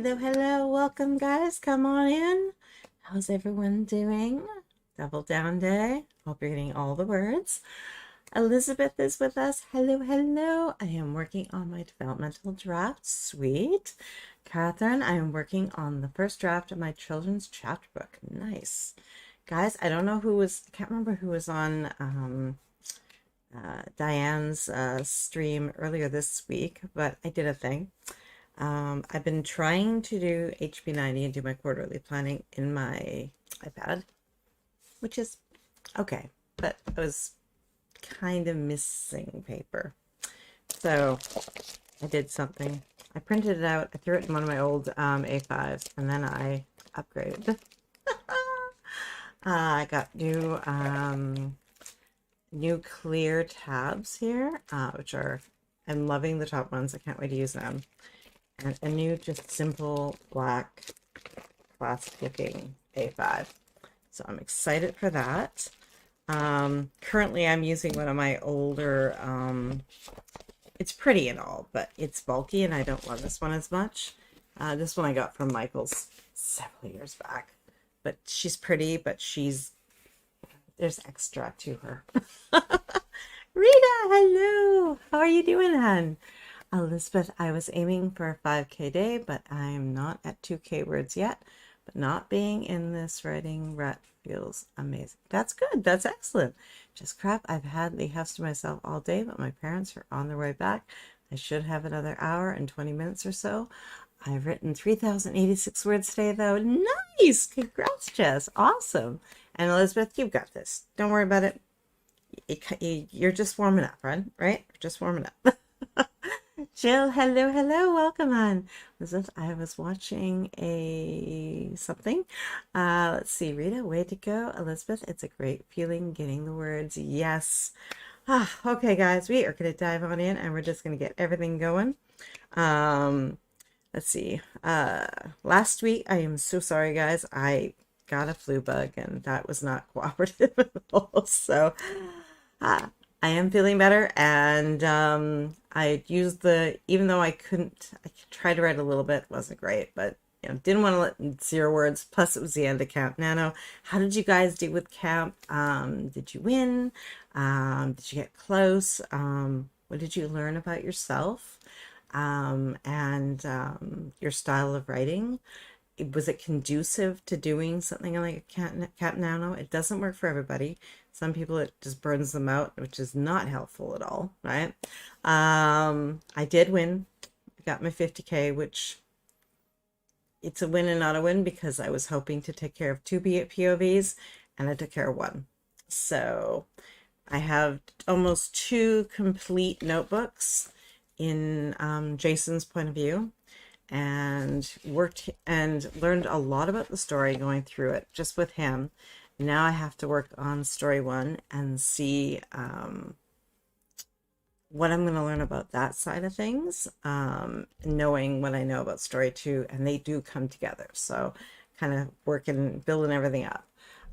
Hello, hello, welcome guys. Come on in. How's everyone doing? Double down day. Hope you're getting all the words. Elizabeth is with us. Hello, hello. I am working on my developmental draft. Sweet. Catherine, I am working on the first draft of my children's chapter book. Nice. Guys, I don't know who was, I can't remember who was on Diane's stream earlier this week, but I did a thing. I've been trying to do HB90 and do my quarterly planning in my iPad, which is okay, but I was kind of missing paper. So I did something. I printed it out. I threw it in one of my old A5s, and then I upgraded. I got new clear tabs here, which are, I'm loving the top ones. I can't wait to use them. And a new just simple black classic looking A5. So I'm excited for that. Currently I'm using one of my older, it's pretty and all, but it's bulky and I don't love this one as much. This one I got from Michael's several years back, but she's pretty, but there's extra to her. Rita, hello. How are you doing, hon? Elizabeth, I was aiming for a 5K day, but I'm not at 2K words yet. But not being in this writing rut feels amazing. That's good. That's excellent. Just crap. I've had the house to myself all day, but my parents are on their way back. I should have another hour and 20 minutes or so. I've written 3,086 words today, though. Nice. Congrats, Jess. Awesome. And Elizabeth, you've got this. Don't worry about it. You're just warming up, right? You're just warming up. Jill, hello, hello, welcome on. Elizabeth, I was watching something. Let's see, Rita, way to go. Elizabeth, it's a great feeling getting the words. Yes. Okay, guys, we are going to dive on in and we're just going to get everything going. Let's see. Last week, I am so sorry, guys. I got a flu bug and that was not cooperative at all. So, I am feeling better, and I used even though I tried to write a little bit, wasn't great, but didn't want to let 0 words, plus it was the end of Camp Nano. How did you guys do with camp? Did you win? Did you get close? What did you learn about yourself? And your style of writing? Was it conducive to doing something like a Camp Nano? It doesn't work for everybody. Some people, it just burns them out, which is not helpful at all, right? I did win. I got my 50K, which it's a win and not a win because I was hoping to take care of 2 POVs and I took care of 1. So I have almost 2 complete notebooks in Jason's point of view, and worked and learned a lot about the story going through it just with him. Now I have to work on story 1 and see what I'm going to learn about that side of things, knowing what I know about story 2, and they do come together. So kind of working, building everything up.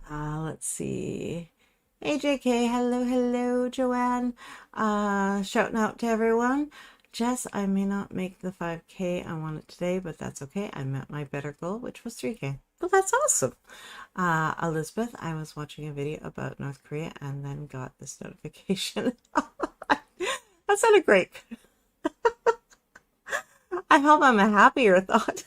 Let's see. Hey, JK, hello, hello, Joanne. Shouting out to everyone. Jess, I may not make the 5K I wanted today, but that's okay. I met my better goal, which was 3K. Well, that's awesome. Elizabeth, I was watching a video about North Korea and then got this notification. That sounded great. I hope I'm a happier thought.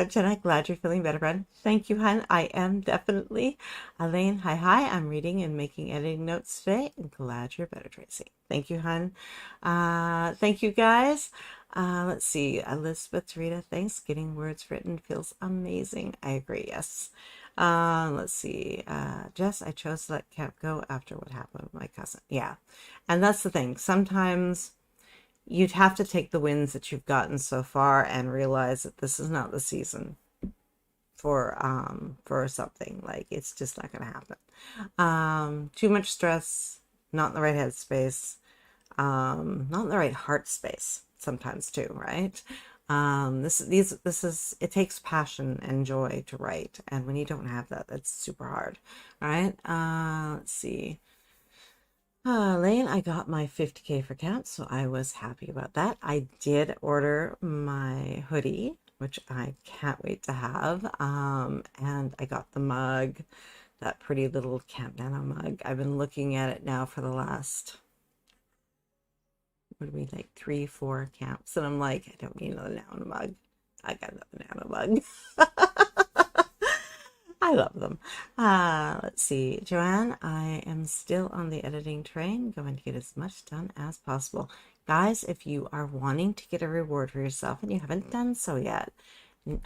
Jenna, glad you're feeling better, friend. Thank you, hon. I am definitely. Elaine, hi. I'm reading and making editing notes today. And glad you're better, Tracy. Thank you, hon. Thank you, guys. Let's see. Elizabeth, Rita, thanks. Getting words written feels amazing. I agree, yes. Let's see. Jess, I chose to let camp go after what happened with my cousin. Yeah. And that's the thing. Sometimes you'd have to take the wins that you've gotten so far and realize that this is not the season for something. Like, it's just not going to happen. Too much stress, not in the right headspace, not in the right heart space sometimes too, right? This is, it takes passion and joy to write. And when you don't have that, that's super hard, right? Let's see. Lane, I got my 50K for camp, so I was happy about that. I did order my hoodie, which I can't wait to have. And I got the mug, that pretty little Camp Nano mug. I've been looking at it now for the last, what do we like, 3, 4 camps, and I'm like, I don't need another Nano mug. I got another Nano mug. I love them. Let's see, Joanne, I am still on the editing train, going to get as much done as possible. Guys, if you are wanting to get a reward for yourself and you haven't done so yet, the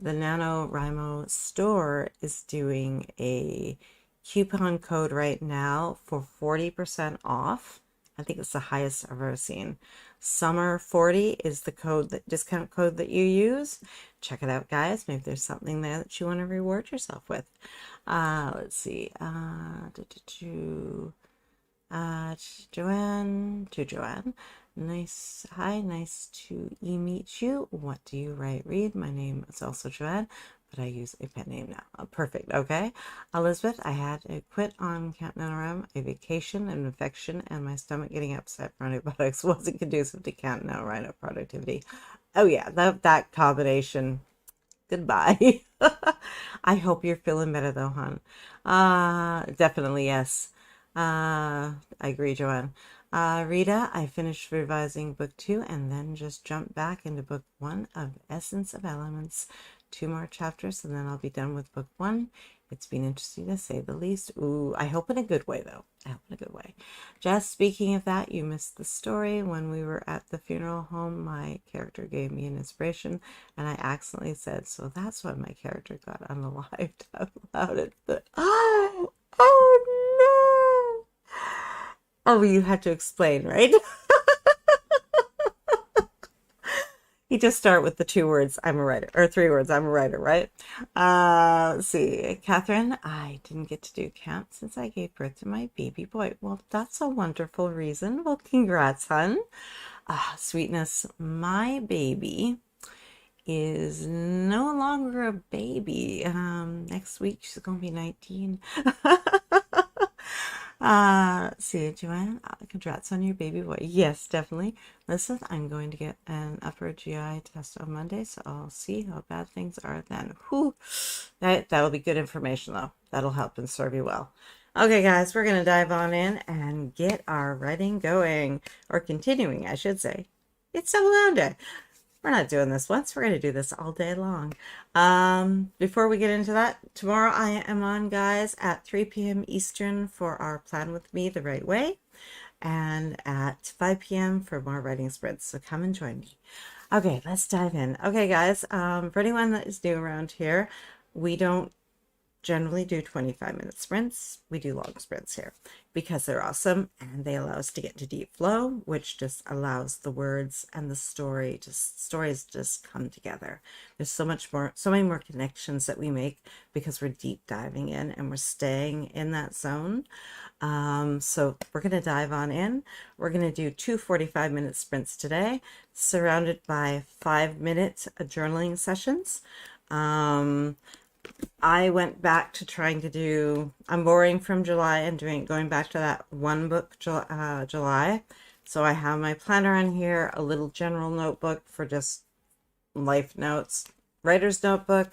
NaNoWriMo store is doing a coupon code right now for 40% off. I think it's the highest I've ever seen. Summer 40 is the code, that discount code that you use. Check it out, guys. Maybe there's something there that you want to reward yourself with. Let's see. Joanne, to Joanne. Nice. Hi, nice to meet you. What do you write? Read. My name is also Joanne, but I use a pen name now. Oh, perfect. Okay. Elizabeth, I had to quit on Camp NaNoWriMo. A vacation, an infection, and my stomach getting upset from antibiotics wasn't conducive to Camp NaNoWriMo productivity. Oh yeah, that combination. Goodbye. I hope you're feeling better though, hon. Definitely yes. I agree, Joanne. Rita, I finished revising book 2 and then just jumped back into book 1 of Essence of Elements. 2 more chapters and then I'll be done with book 1. It's been interesting to say the least. Ooh, I hope in a good way though. I hope in a good way. Just speaking of that, you missed the story. When we were at the funeral home, my character gave me an inspiration and I accidentally said, so that's why my character got unalived out loud at the... Oh no! Oh, you had to explain, right? You just start with the 2 words, I'm a writer, or 3 words, I'm a writer, right? Let's see. Catherine, I didn't get to do camp since I gave birth to my baby boy. Well, that's a wonderful reason. Well, congrats, hun. Sweetness, my baby is no longer a baby. Next week, she's going to be 19. Let's see, Joanne, congrats on your baby boy. Yes, definitely. Listen, I'm going to get an upper GI test on Monday, so I'll see how bad things are then. Whew. That'll be good information, though. That'll help and serve you well. Okay, guys, we're going to dive on in and get our writing going, or continuing, I should say. It's Double Down Day. We're not doing this once. We're going to do this all day long. Before we get into that, tomorrow I am on, guys, at 3 p.m. Eastern for our Plan With Me the Right Way, and at 5 p.m. for more writing sprints. So come and join me. Okay, let's dive in. Okay, guys, for anyone that is new around here, we don't generally do 25-minute sprints. We do long sprints here because they're awesome and they allow us to get into deep flow, which just allows the words and the stories just come together. There's so many more connections that we make because we're deep diving in and we're staying in that zone. So we're going to dive on in. We're going to do 2 45-minute sprints today, surrounded by 5-minute journaling sessions. I went back to trying to do, I'm boring from July and going back to that one book, July. So I have my planner on here, a little general notebook for just life notes, writer's notebook,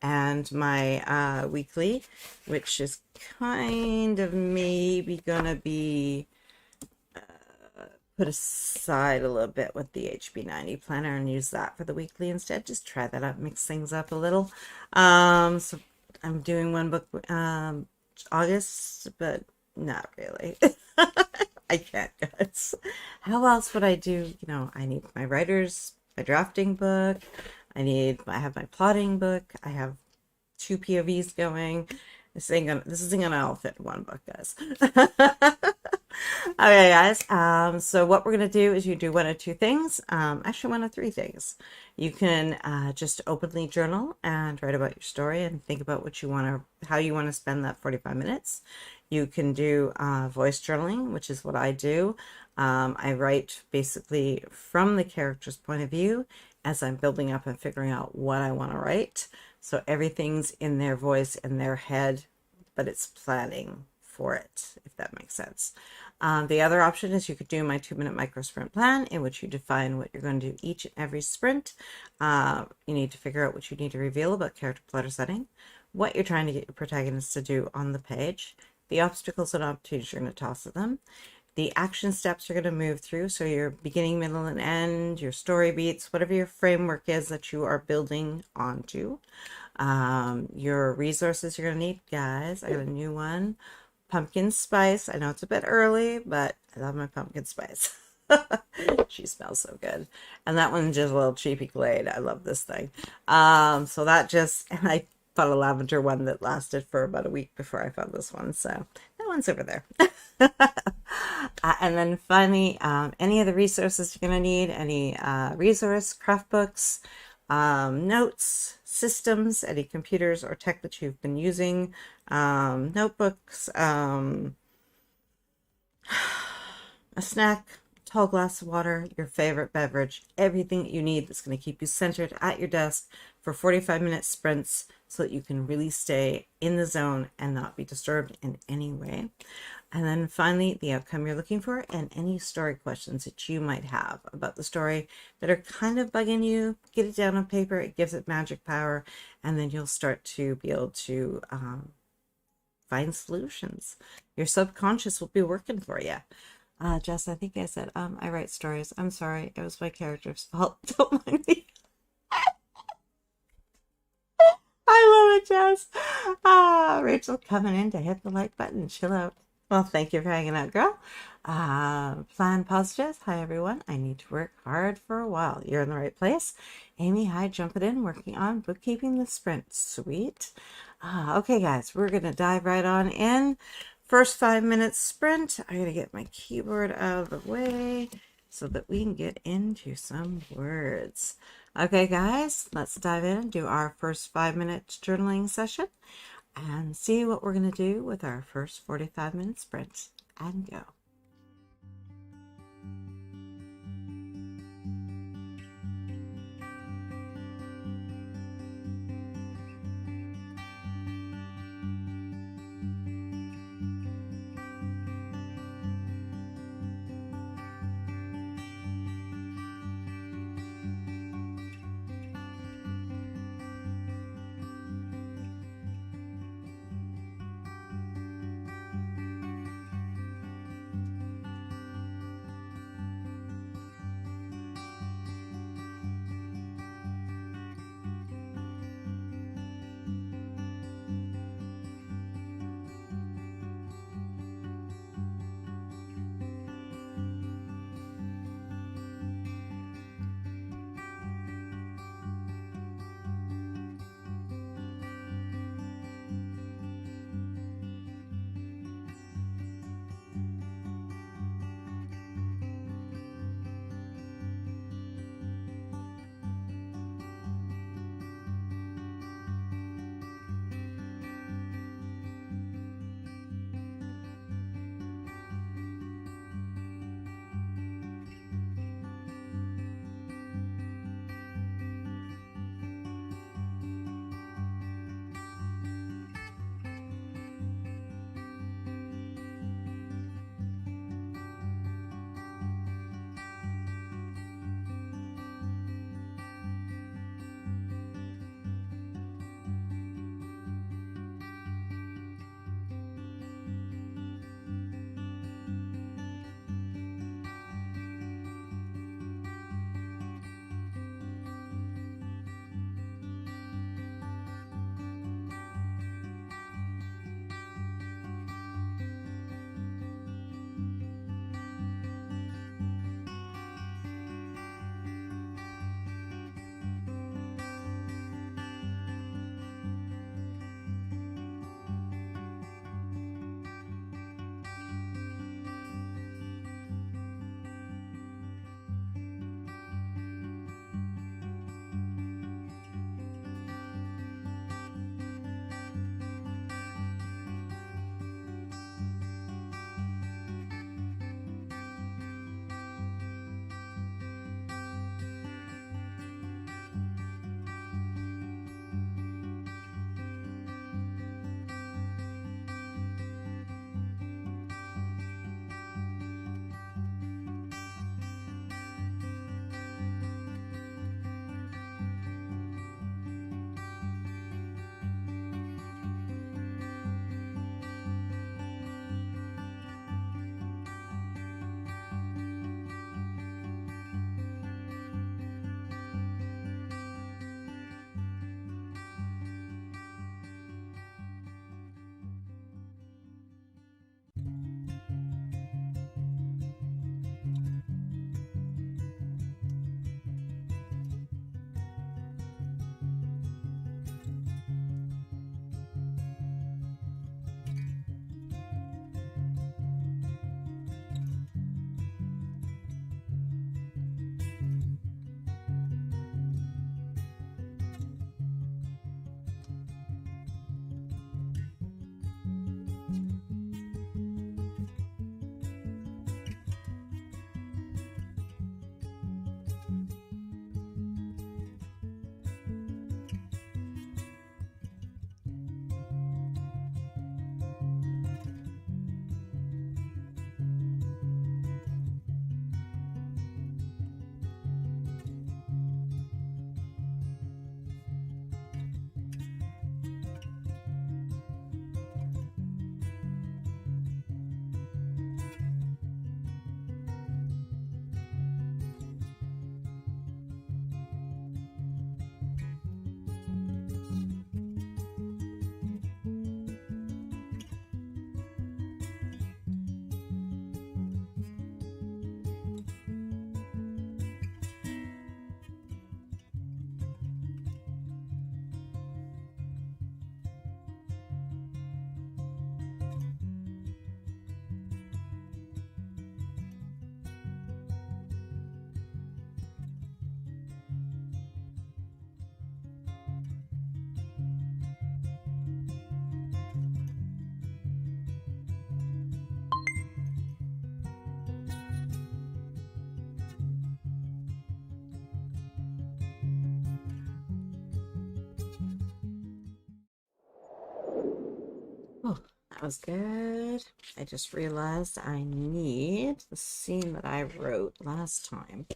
and my weekly, which is kind of maybe gonna be put aside a little bit with the HB90 planner and use that for the weekly instead. Just try that out, mix things up a little. So I'm doing one book August, but not really. I can't, guys. How else would I do? You know, I need my drafting book. I have my plotting book. I have 2 POVs going. This isn't gonna all fit in one book, guys. Okay, guys. So what we're gonna do is you do 1 of 2 things. Actually 1 of 3 things. You can just openly journal and write about your story and think about how you want to spend that 45 minutes. You can do voice journaling, which is what I do. I write basically from the character's point of view as I'm building up and figuring out what I want to write. So everything's in their voice, in their head, but it's planning for it, if that makes sense. The other option is you could do my 2-minute micro sprint plan, in which you define what you're going to do each and every sprint. You need to figure out what you need to reveal about character plot or setting, what you're trying to get your protagonist to do on the page, the obstacles and opportunities you're going to toss at them, the action steps you're going to move through, so your beginning, middle, and end, your story beats, whatever your framework is that you are building onto. Your resources you're going to need, guys. I got a new one. Pumpkin spice. I know it's a bit early, but I love my pumpkin spice. She smells so good. And that one's just a little cheapy Glade. I love this thing. So that just, and I found a lavender one that lasted for about a week before I found this one. So that one's over there. And then finally, any of the resources you're going to need, any resource, craft books, notes, systems, any computers or tech that you've been using, notebooks, a snack, tall glass of water, your favorite beverage, everything that you need that's going to keep you centered at your desk for 45-minute sprints so that you can really stay in the zone and not be disturbed in any way. And then finally, the outcome you're looking for and any story questions that you might have about the story that are kind of bugging you. Get it down on paper. It gives it magic power. And then you'll start to be able to find solutions. Your subconscious will be working for you. Jess, I think I said, I write stories. I'm sorry. It was my character's fault. Don't mind me. I love it, Jess. Rachel coming in to hit the like button. Chill out. Well, thank you for hanging out, girl. Plan positive. Hi, everyone. I need to work hard for a while. You're in the right place. Amy, hi, jumping in, working on bookkeeping the sprint. Sweet. Okay, guys, we're going to dive right on in. First 5-minute sprint. I got to get my keyboard out of the way so that we can get into some words. Okay, guys, let's dive in and do our first 5-minute journaling session and see what we're going to do with our first 45-minute sprint and go. Oh, that was good. I just realized I need the scene that I wrote last time.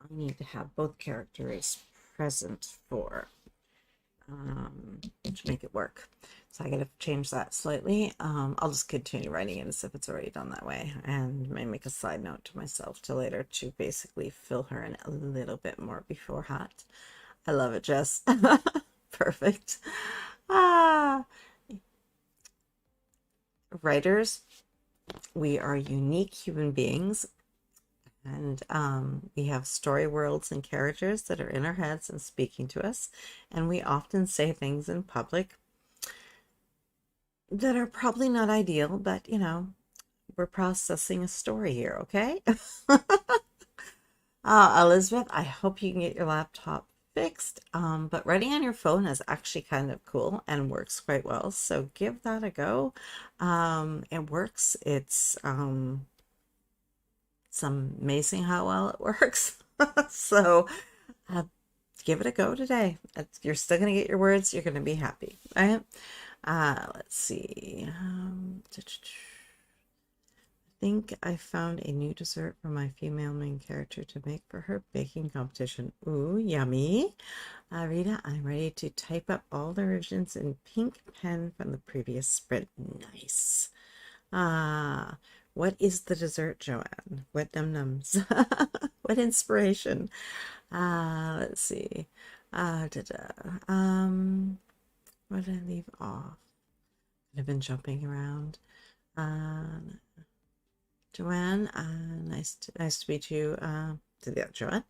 I need to have both characters present for to make it work. So I gotta change that slightly. I'll just continue writing it as if it's already done that way, and may make a side note to myself to later to basically fill her in a little bit more beforehand. I love it, Jess. Perfect. Ah, writers, we are unique human beings, and we have story worlds and characters that are in our heads and speaking to us, and we often say things in public that are probably not ideal, but you know, we're processing a story here, okay? Elizabeth, I hope you can get your laptop fixed. But writing on your phone is actually kind of cool and works quite well. So give that a go. It works. It's amazing how well it works. So uh, give it a go today. You're still gonna get your words. You're gonna be happy, right? Let's see. Think I found a new dessert for my female main character to make for her baking competition. Ooh, yummy. Rita, I'm ready to type up all the revisions in pink pen from the previous sprint. Nice. Ah, what is the dessert, Joanne? What num-nums? What inspiration? Let's see. Where did I leave off? I've been jumping around. Joanne, nice to meet you. Joanne.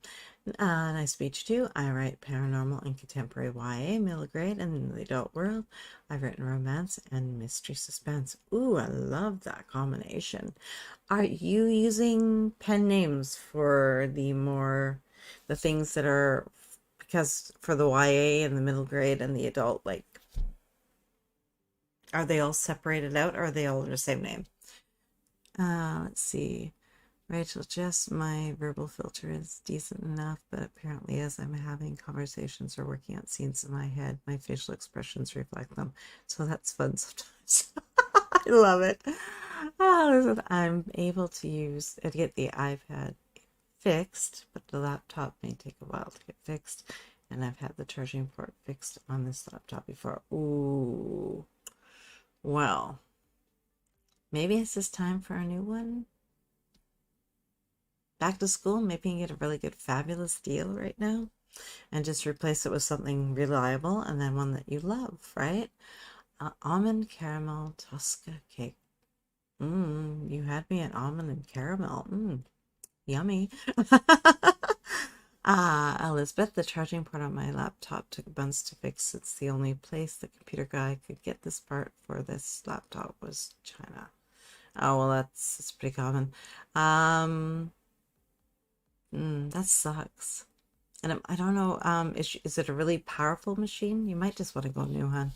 Nice to meet you too. I write paranormal and contemporary YA, middle grade, and in the adult world, I've written romance and mystery suspense. Ooh, I love that combination. Are you using pen names for the things that are, because for the YA and the middle grade and the adult, like, are they all separated out or are they all under the same name? Let's see. Rachel, just my verbal filter is decent enough, but apparently as I'm having conversations or working out scenes in my head, my facial expressions reflect them. So that's fun sometimes. I love it. Listen, I'm able to get the iPad fixed, but the laptop may take a while to get fixed. And I've had the charging port fixed on this laptop before. Ooh. Well, maybe it's just time for a new one. Back to school, maybe you can get a really good, fabulous deal right now and just replace it with something reliable and then one that you love, right? Almond caramel Tosca cake. You had me at almond and caramel. Yummy. Elizabeth, the charging port on my laptop took months to fix. It's the only place the computer guy could get this part for this laptop was China. Oh, well, that's pretty common. That sucks. And I don't know, is it a really powerful machine? You might just want to go new, hon.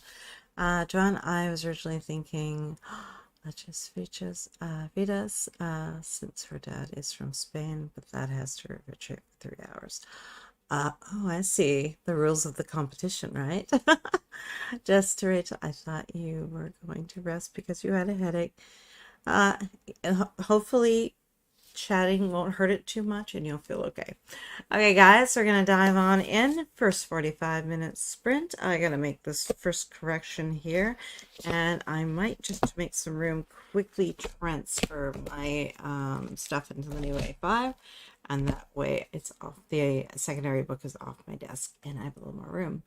John, I was originally thinking, let's just Vidas, since her dad is from Spain, but that has to retrieve 3 hours. Oh, I see. The rules of the competition, right? Just to Rachel, I thought you were going to rest because you had a headache. Hopefully chatting won't hurt it too much and you'll feel okay. Okay, guys, we're gonna dive on in. First 45-minute sprint. I gotta make this first correction here, and I might just make some room quickly transfer my stuff into the new A5, and that way it's off, the secondary book is off my desk and I have a little more room.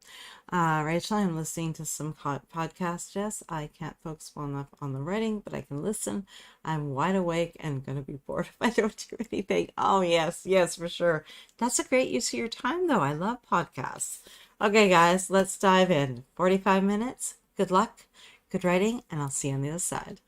Rachel, I'm listening to some podcasts, Jess. I can't focus well enough on the writing, but I can listen. I'm wide awake and going to be bored if I don't do anything. Oh, yes, for sure. That's a great use of your time, though. I love podcasts. Okay, guys, let's dive in. 45 minutes. Good luck, good writing, and I'll see you on the other side.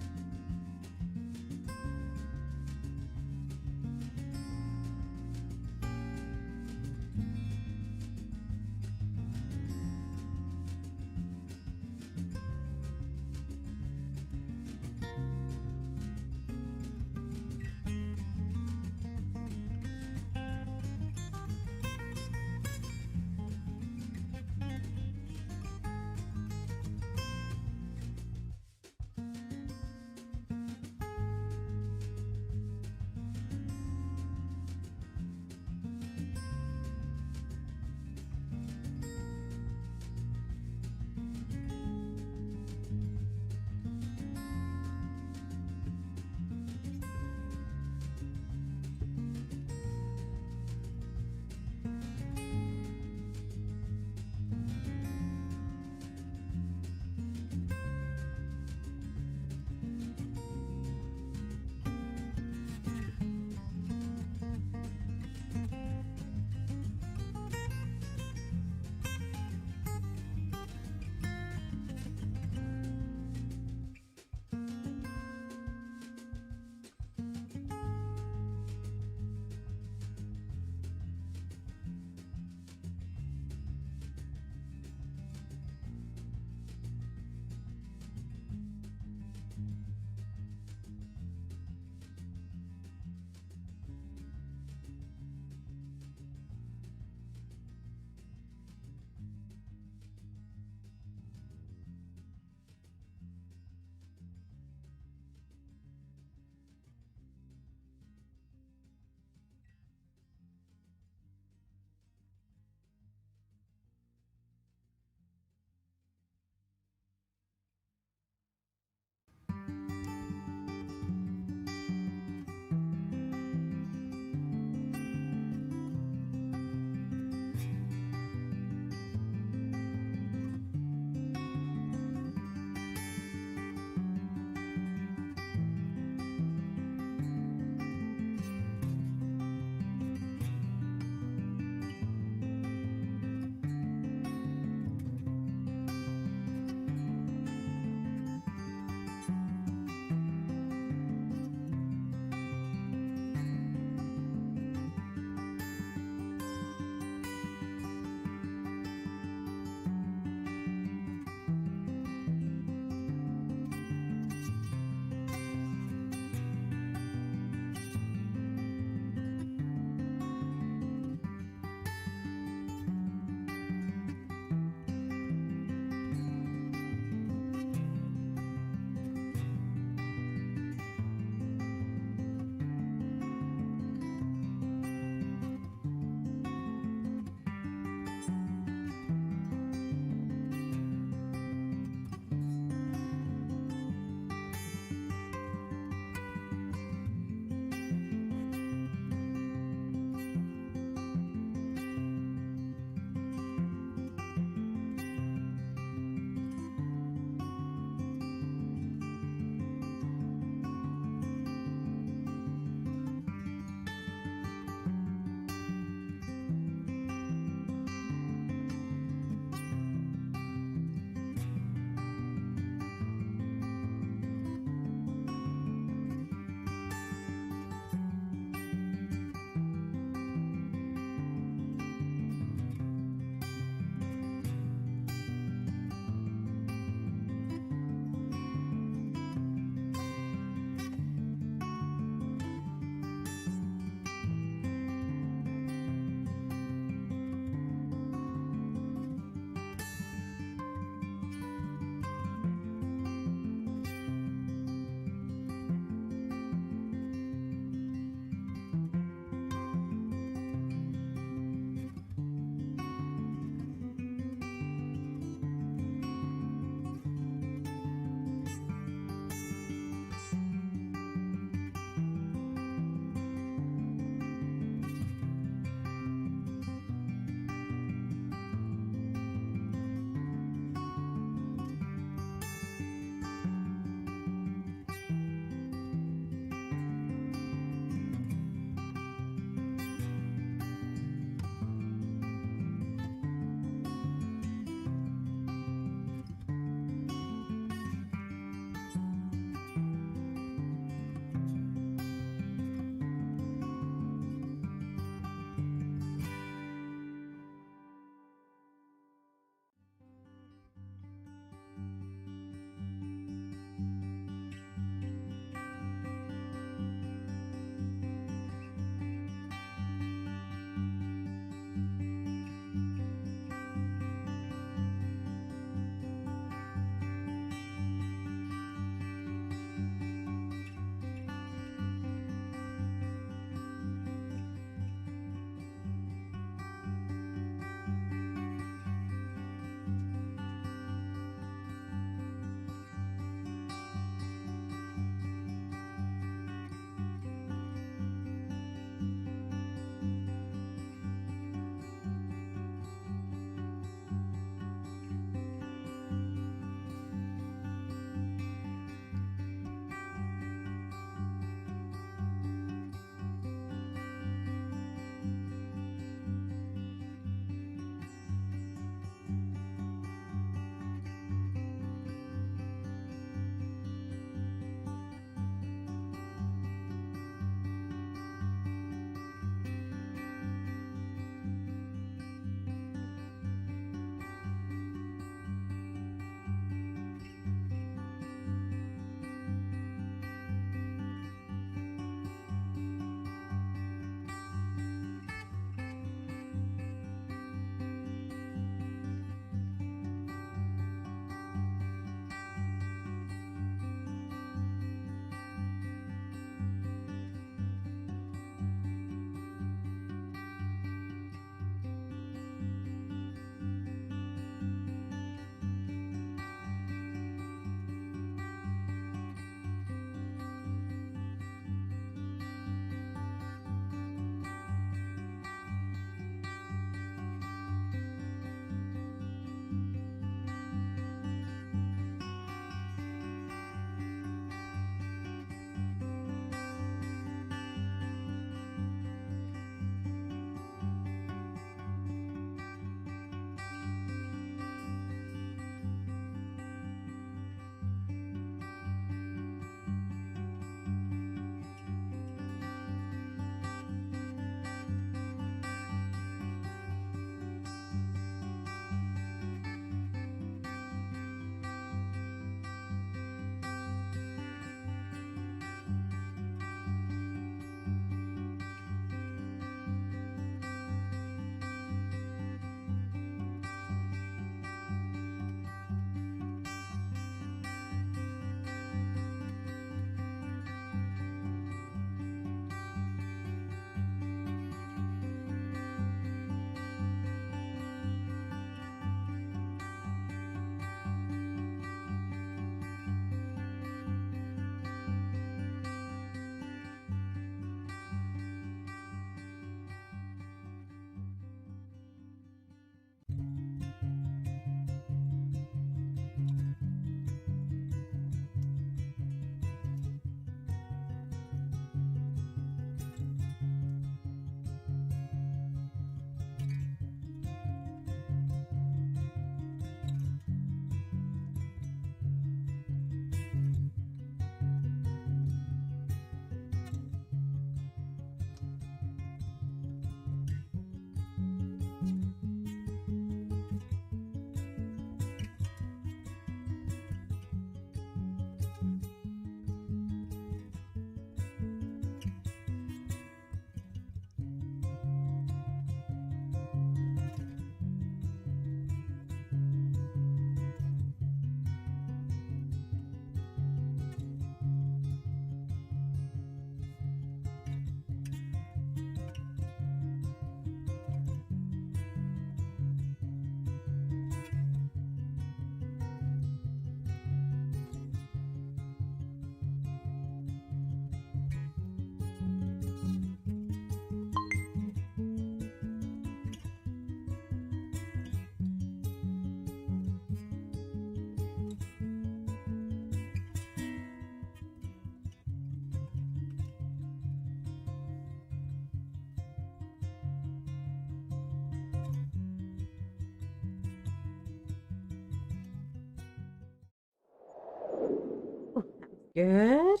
Good.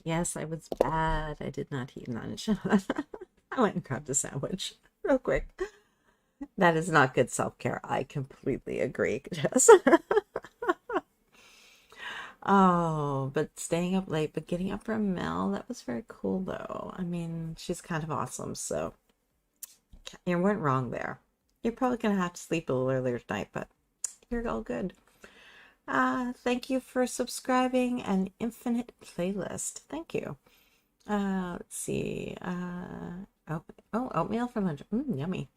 Yes, I was bad. I did not eat lunch. I went and grabbed a sandwich real quick. That is not good self-care. I completely agree, Jess. Oh, but staying up late, but getting up for Mel, that was very cool though. I mean, she's kind of awesome, so you weren't wrong there. You're probably gonna have to sleep a little earlier tonight, but you're all good. Thank you for subscribing an infinite playlist. Thank you. Let's see. Oatmeal for lunch. Yummy.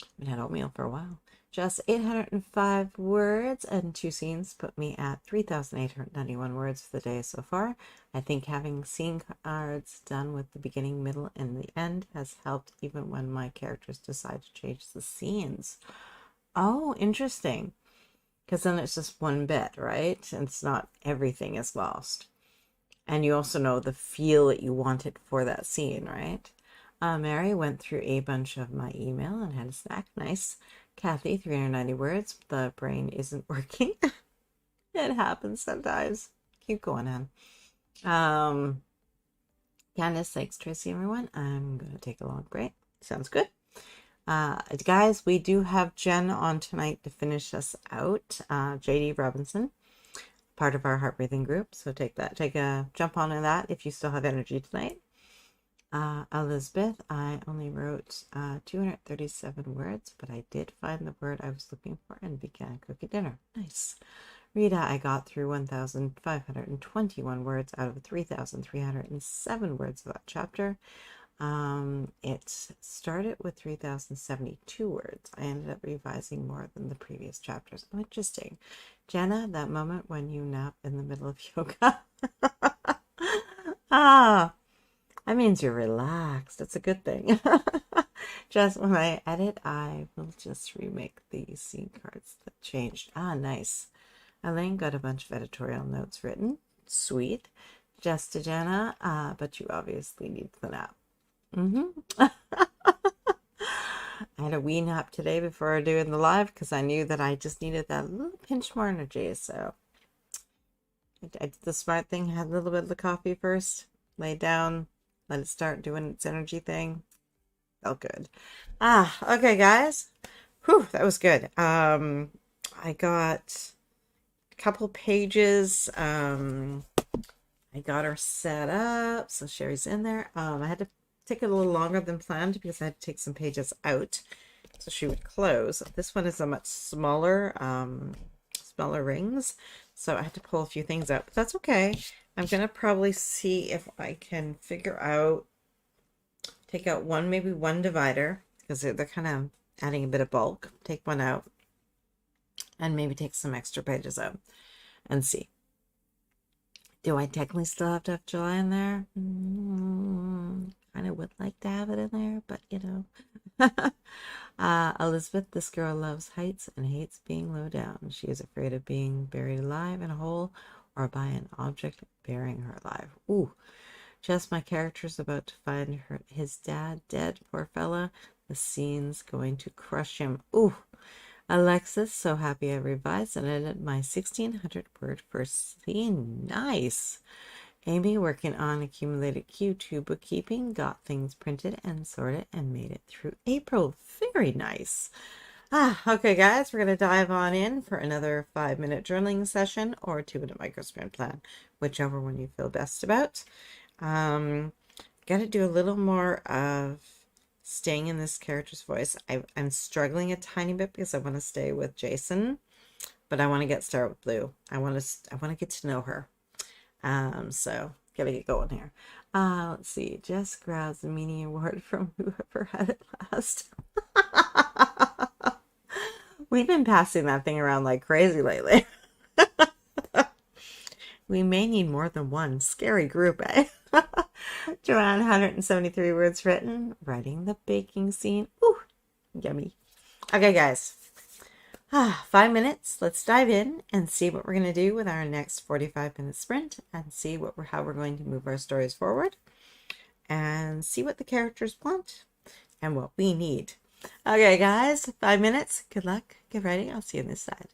I haven't had oatmeal for a while. Just 805 words and 2 scenes put me at 3,891 words for the day so far. I think having scene cards done with the beginning, middle, and the end has helped even when my characters decide to change the scenes. Oh, interesting. Because then it's just one bit, right? And it's not everything is lost. And you also know the feel that you wanted for that scene, right? Mary went through a bunch of my email and had a snack. Nice. Kathy, 390 words. The brain isn't working. It happens sometimes. Keep going on. Candace, thanks, Tracy, everyone. I'm going to take a long break. Sounds good. Guys, we do have Jen on tonight to finish us out. JD Robinson, part of our heart breathing group. So take a jump on in that if you still have energy tonight. Elizabeth, I only wrote 237 words, but I did find the word I was looking for and began cooking dinner. Nice. Rita, I got through 1,521 words out of 3,307 words of that chapter. It started with 3,072 words. I ended up revising more than the previous chapters. Oh, interesting. Jenna, that moment when you nap in the middle of yoga. That means you're relaxed. That's a good thing. Just when I edit, I will just remake the scene cards that changed. Nice. Elaine got a bunch of editorial notes written. Sweet. Just to Jenna, but you obviously need the nap. I had a wee nap today before doing the live because I knew that I just needed that little pinch more energy. So I did the smart thing, had a little bit of the coffee first, laid down, let it start doing its energy thing. Felt good. Okay, guys. Whew, that was good. I got a couple pages. I got her set up, so Sherry's in there. I had to take it a little longer than planned because I had to take some pages out so she would close. This one is a much smaller, smaller rings, so I had to pull a few things out, but that's okay. I'm gonna probably see if I can figure out, take out maybe one divider because they're kind of adding a bit of bulk. Take one out and maybe take some extra pages out and see. Do I technically still have to have July in there? Kind of would like to have it in there, but you know. Elizabeth, this girl loves heights and hates being low down. She is afraid of being buried alive in a hole or by an object burying her alive. Ooh, just my character's about to find his dad dead, poor fella. The scene's going to crush him. Ooh. Alexis, so happy I revised and edited my 1,600 word first scene. Nice. Amy, working on accumulated Q2 bookkeeping, got things printed and sorted and made it through April. Very nice. Okay, guys, we're going to dive on in for another 5-minute journaling session or 2-minute microsprint plan, whichever one you feel best about. Got to do a little more of staying in this character's voice. I'm struggling a tiny bit because I want to stay with Jason, but I want to start with Blue. I want to get to know her. So gotta get going here. Let's see. Jess grabs the meaning award from whoever had it last. We've been passing that thing around like crazy lately. We may need more than one. Scary group, eh? Joanne, 173 words written. Writing the baking scene. Ooh, yummy. Okay, guys. 5 minutes. Let's dive in and see what we're going to do with our next 45-minute sprint and see how we're going to move our stories forward and see what the characters want and what we need. Okay, guys, 5 minutes. Good luck. Get ready. I'll see you on this side.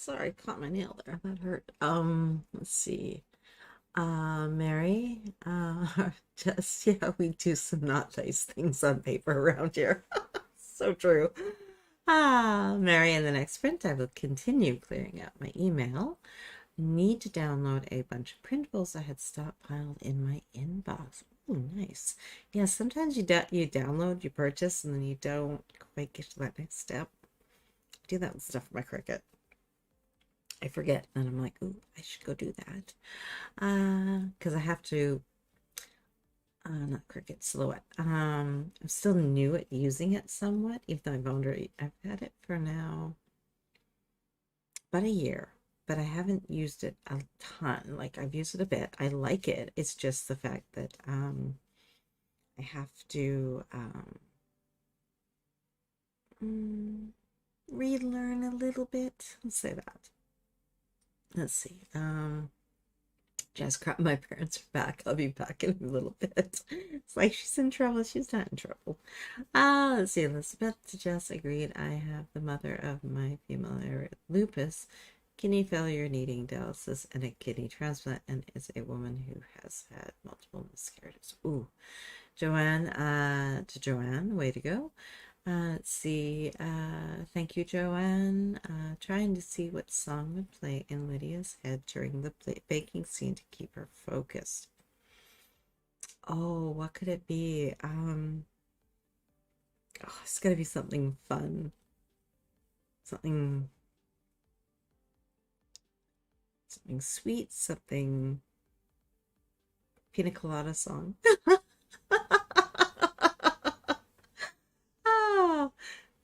sorry, caught my nail there. That hurt. Let's see. Mary, just, yeah, we do some not nice things on paper around here. So true. Mary, in the next print, I will continue clearing out my email. Need to download a bunch of printables I had stockpiled in my inbox. Oh, nice. Yeah, sometimes you download, you purchase, and then you don't quite get to that next step. I do that with stuff for my Cricut. I forget, and I'm like, ooh, I should go do that. Because I have to, not Cricut, Silhouette. I'm still new at using it somewhat, even though I've had it for now about a year, but I haven't used it a ton. Like, I've used it a bit. I like it. It's just the fact that I have to relearn a little bit. Let's say that. Let's see. Just crap, my parents are back. I'll be back in a little bit. It's like she's in trouble. She's not in trouble. Let's see. Elizabeth just agreed. I have the mother of my female area lupus, kidney failure needing dialysis, and a kidney transplant, and is a woman who has had multiple miscarriages. Ooh. Joanne, to Joanne, way to go. Let's see. Thank you, Joanne. Trying to see what song would play in Lydia's head during the baking scene to keep her focused. Oh, what could it be? Oh, it's got to be something fun. Something sweet, something pina colada song.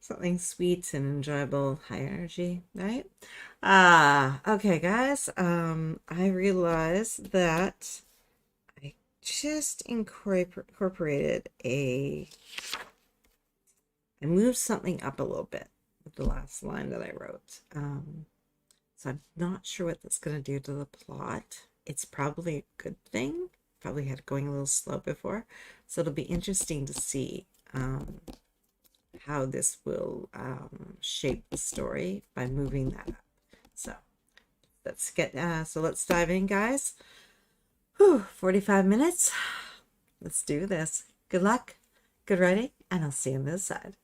Something sweet and enjoyable, high energy, right? Okay, guys. I realized that I just incorporated I moved something up a little bit with the last line that I wrote. So I'm not sure what that's going to do to the plot. It's probably a good thing. Probably had it going a little slow before. So it'll be interesting to see how this will shape the story by moving that up. So let's dive in, guys. 45 minutes. Let's do this. Good luck, good writing, and I'll see you on this side.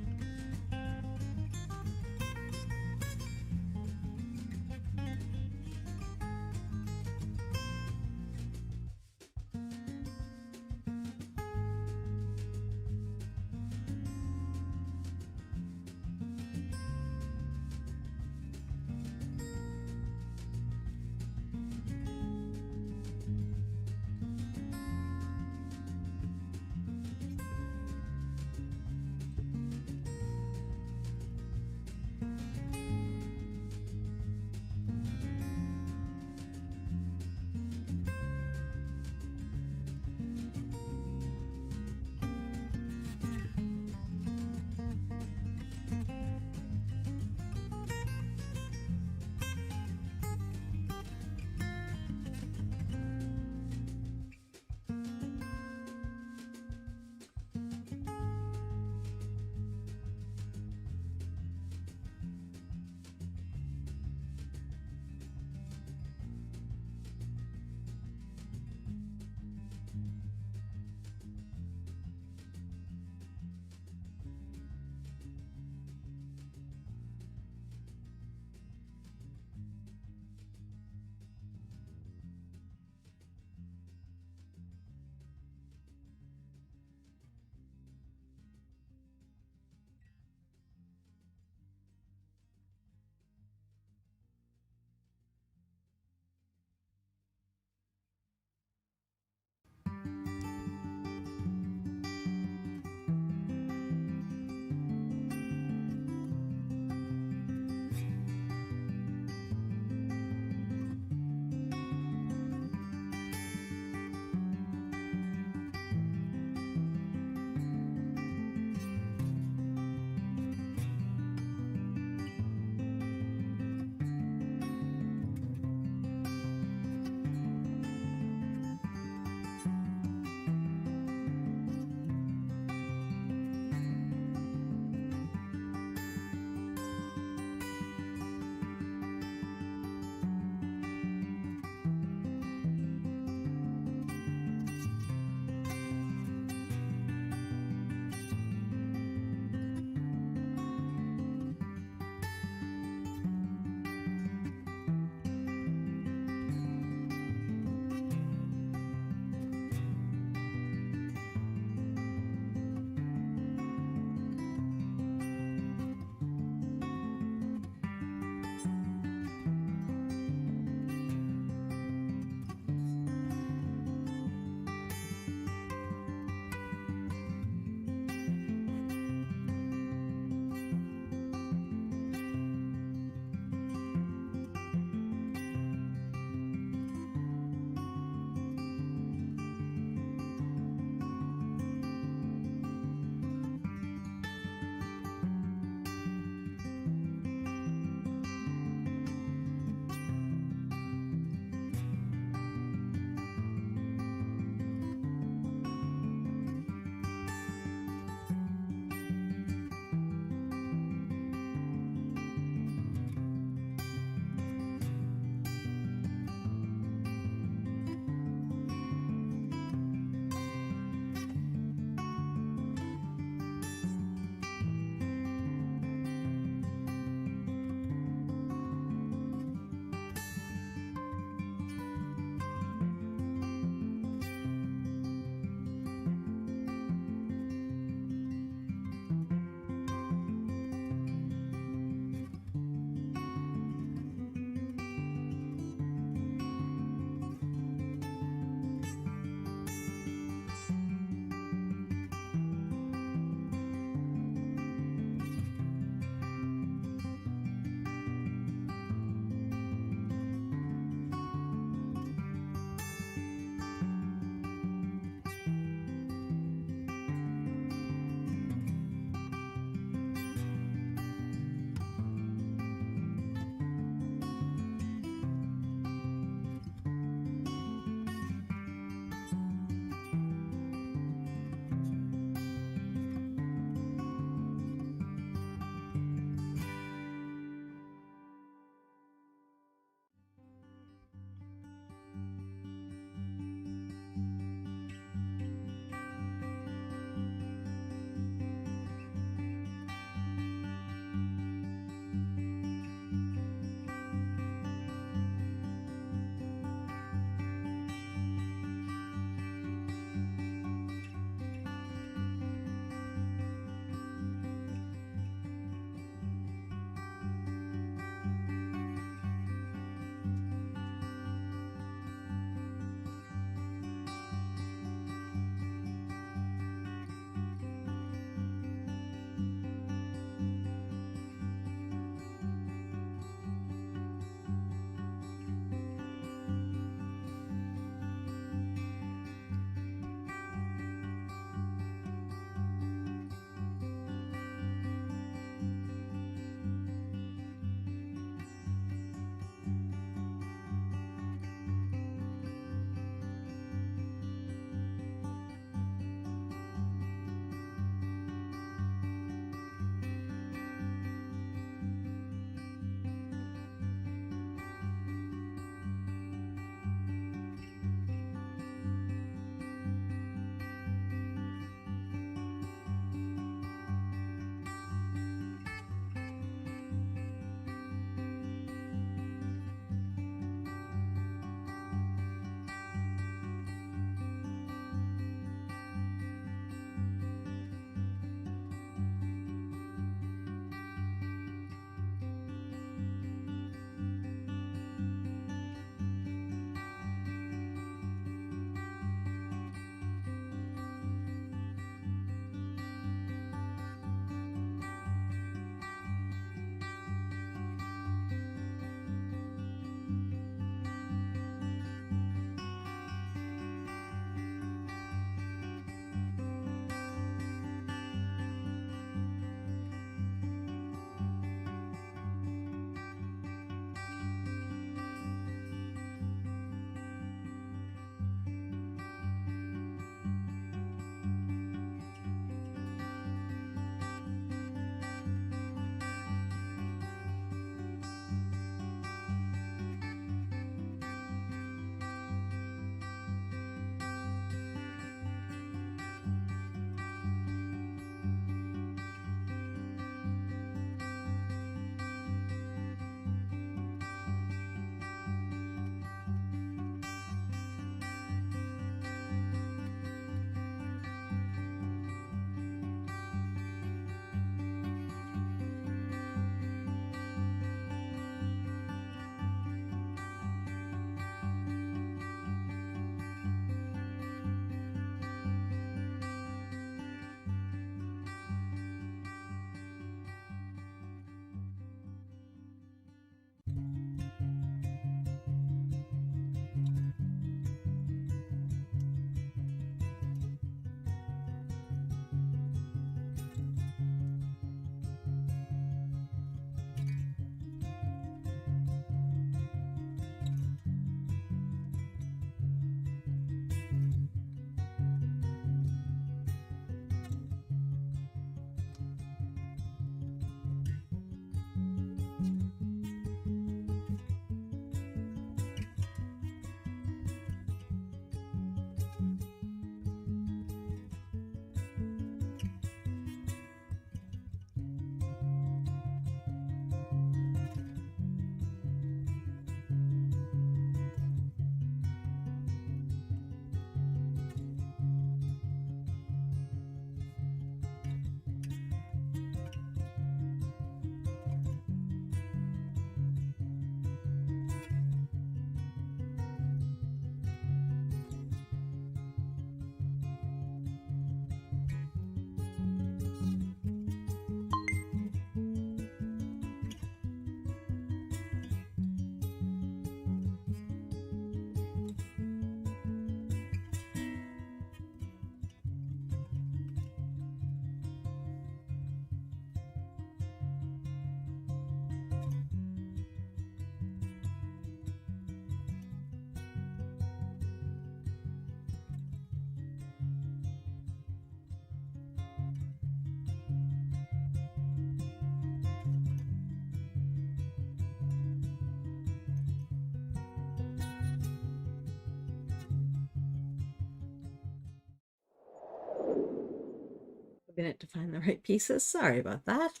a minute to find the right pieces. Sorry about that.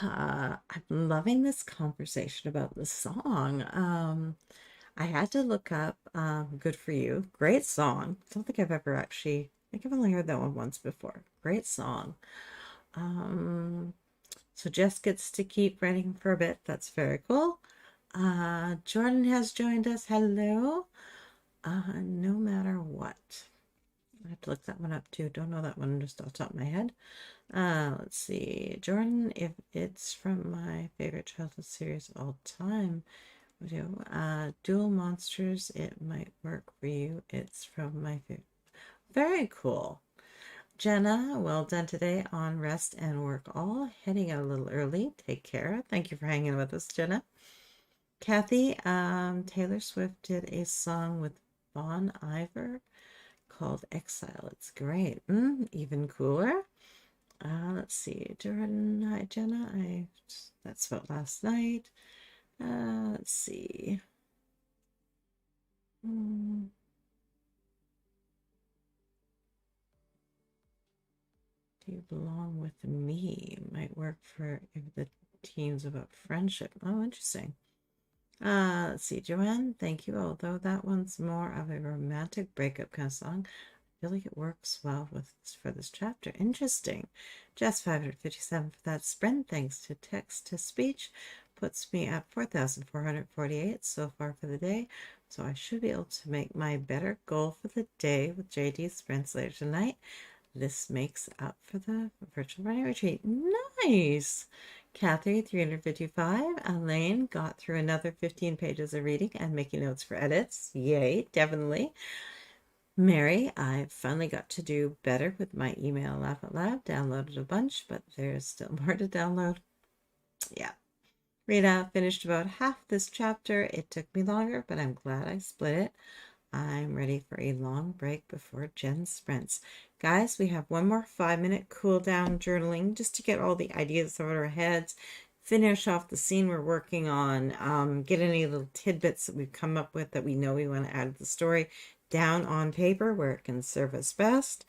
I'm loving this conversation about the song. I had to look up Good For You. Great song. Don't think I've ever actually, I think I've only heard that one once before. Great song. So Jess gets to keep writing for a bit. That's very cool. Jordan has joined us. Hello. No matter what. I have to look that one up too. Don't know that one just off the top of my head. Let's see. Jordan, if it's from my favorite childhood series of all time. Dual Monsters, it might work for you. It's from my favorite. Very cool. Jenna, well done today on rest and work all. Heading out a little early. Take care. Thank you for hanging with us, Jenna. Kathy, Taylor Swift did a song with Bon Iver called Exile. It's great. Even cooler. Let's see. Jordan, hi Jenna. That's about last night. Let's see. Do You Belong With Me might work for if the team's about friendship. Oh, interesting. Let's see, Joanne, thank you. Although that one's more of a romantic breakup kind of song, I feel like it works well for this chapter. Interesting. Just 557 for that sprint, thanks to text to speech, puts me at 4,448 so far for the day. So I should be able to make my better goal for the day with JD sprints later tonight. This makes up for the virtual running retreat. Nice! Kathy, 355. Elaine got through another 15 pages of reading and making notes for edits. Yay, definitely. Mary, I finally got to do better with my email Laugh Out Loud. Downloaded a bunch, but there's still more to download. Yeah. Rita finished about half this chapter. It took me longer, but I'm glad I split it. I'm ready for a long break before Jen sprints. Guys, we have one more 5-minute cool down journaling just to get all the ideas out of our heads, finish off the scene we're working on, get any little tidbits that we've come up with that we know we want to add to the story down on paper where it can serve us best,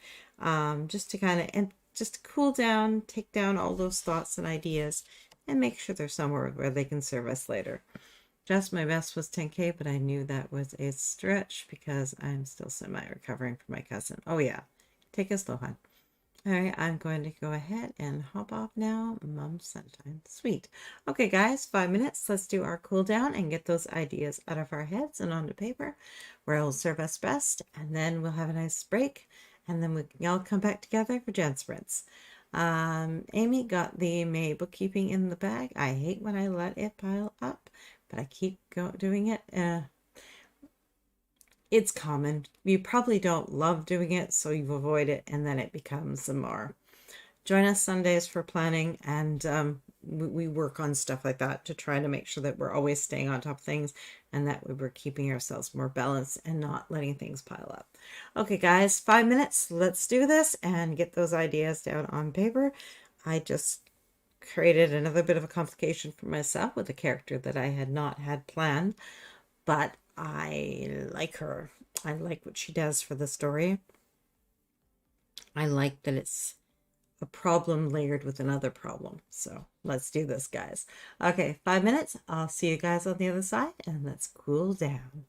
just to kind of, and just cool down, take down all those thoughts and ideas and make sure they're somewhere where they can serve us later. Just my best was 10K, but I knew that was a stretch because I'm still semi-recovering from my cousin. Oh yeah, take a slow, hon. All right, I'm going to go ahead and hop off now. Mom's sunshine. Sweet. Okay, guys, 5 minutes. Let's do our cool down and get those ideas out of our heads and onto paper where it'll serve us best. And then we'll have a nice break. And then we can all come back together for Jen sprints. Amy got the May bookkeeping in the bag. I hate when I let it pile up, but I keep doing it. It's common. You probably don't love doing it, so you avoid it, and then it becomes some more. Join us Sundays for planning, and we work on stuff like that to try to make sure that we're always staying on top of things and that we're keeping ourselves more balanced and not letting things pile up. Okay, guys, 5 minutes. Let's do this and get those ideas down on paper. I just created another bit of a complication for myself with a character that I had not had planned, but I like her. I like what she does for the story. I like that it's a problem layered with another problem. So let's do this, guys. Okay, 5 minutes. I'll see you guys on the other side, and let's cool down.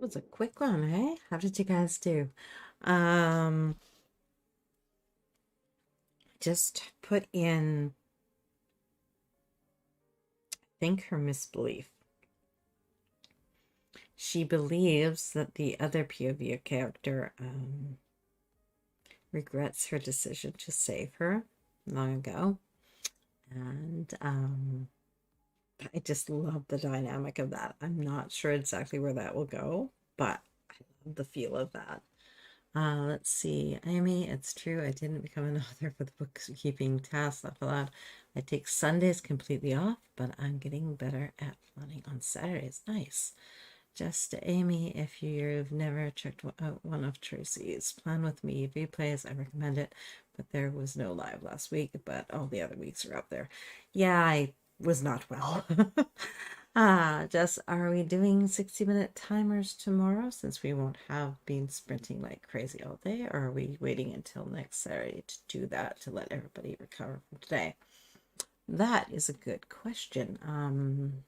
was a quick one, eh? How did you guys do? Just put in, I think, her misbelief. She believes that the other POV character regrets her decision to save her long ago. And I just love the dynamic of that. I'm not sure exactly where that will go, but I love the feel of that. Let's see, Amy, it's true. I didn't become an author for the bookkeeping task. Laugh aloud. I take Sundays completely off, but I'm getting better at planning on Saturdays. Nice. Just Amy, if you've never checked out one of Tracy's Plan With Me replays, I recommend it. But there was no live last week, but all the other weeks are up there. Yeah, I was not well. Just, are we doing 60-minute timers tomorrow since we won't have been sprinting like crazy all day? Or are we waiting until next Saturday to do that to let everybody recover from today? That is a good question.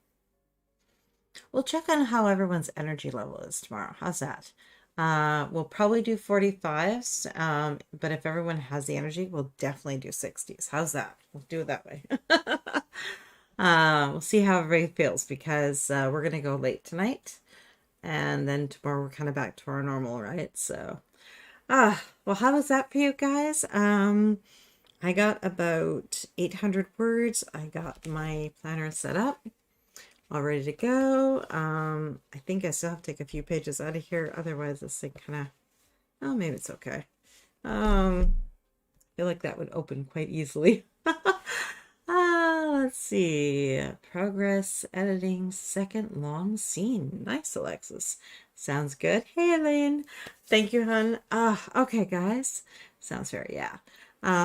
We'll check on how everyone's energy level is tomorrow. How's that? We'll probably do 45s, but if everyone has the energy, we'll definitely do 60s. How's that? We'll do it that way. We'll see how everybody feels because we're going to go late tonight. And then tomorrow we're kind of back to our normal, right? So, well, how was that for you guys? I got about 800 words. I got my planner set up, all ready to go. I think I still have to take a few pages out of here. Otherwise, this thing kind of, oh, maybe it's okay. I feel like that would open quite easily. Let's see. Progress, editing, second long scene. Nice, Alexis. Sounds good. Hey, Elaine. Thank you, hon. Okay, guys. Sounds fair, yeah.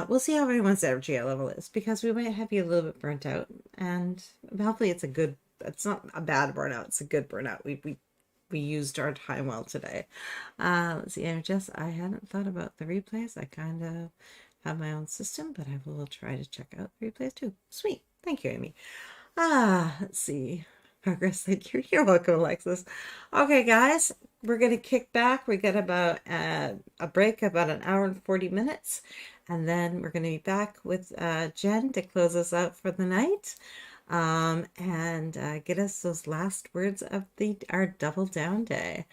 We'll see how everyone's energy level is because we might have you a little bit burnt out. And hopefully it's a good, it's not a bad burnout. It's a good burnout. We used our time well today. Let's see. I hadn't thought about the replays. I kind of have my own system, but I will try to check out the replays too. Sweet. Thank you, Amy. Let's see. Progress. Thank you. You're welcome, Alexis. Okay, guys, we're going to kick back. We got about a break, about an hour and 40 minutes. And then we're going to be back with Jen to close us out for the night. And get us those last words of our double down day.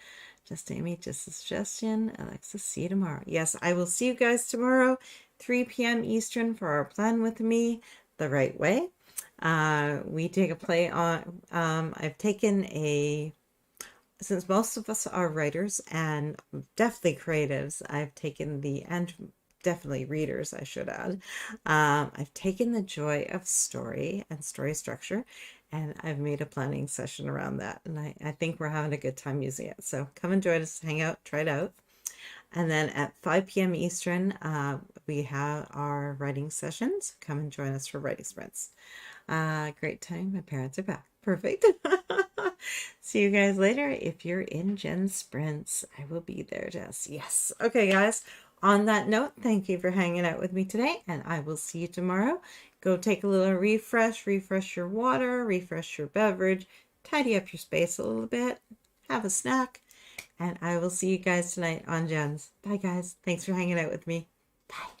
Just Amy, just a suggestion. Alexis, see you tomorrow. Yes, I will see you guys tomorrow, 3 p.m. Eastern for our Plan With Me the Right Way. We take a play on, I've taken since most of us are writers and definitely creatives, I've taken and definitely readers, I should add. I've taken the joy of story and story structure, and I've made a planning session around that. And I think we're having a good time using it. So come and join us, hang out, try it out. And then at 5 p.m. Eastern, we have our writing sessions. Come and join us for writing sprints. Great time. My parents are back. Perfect. See you guys later. If you're in Jen's sprints, I will be there, Jess. Yes. Okay, guys. On that note, thank you for hanging out with me today, and I will see you tomorrow. Go take a little refresh your water, refresh your beverage, tidy up your space a little bit, have a snack, and I will see you guys tonight on Jen's. Bye, guys. Thanks for hanging out with me. Bye.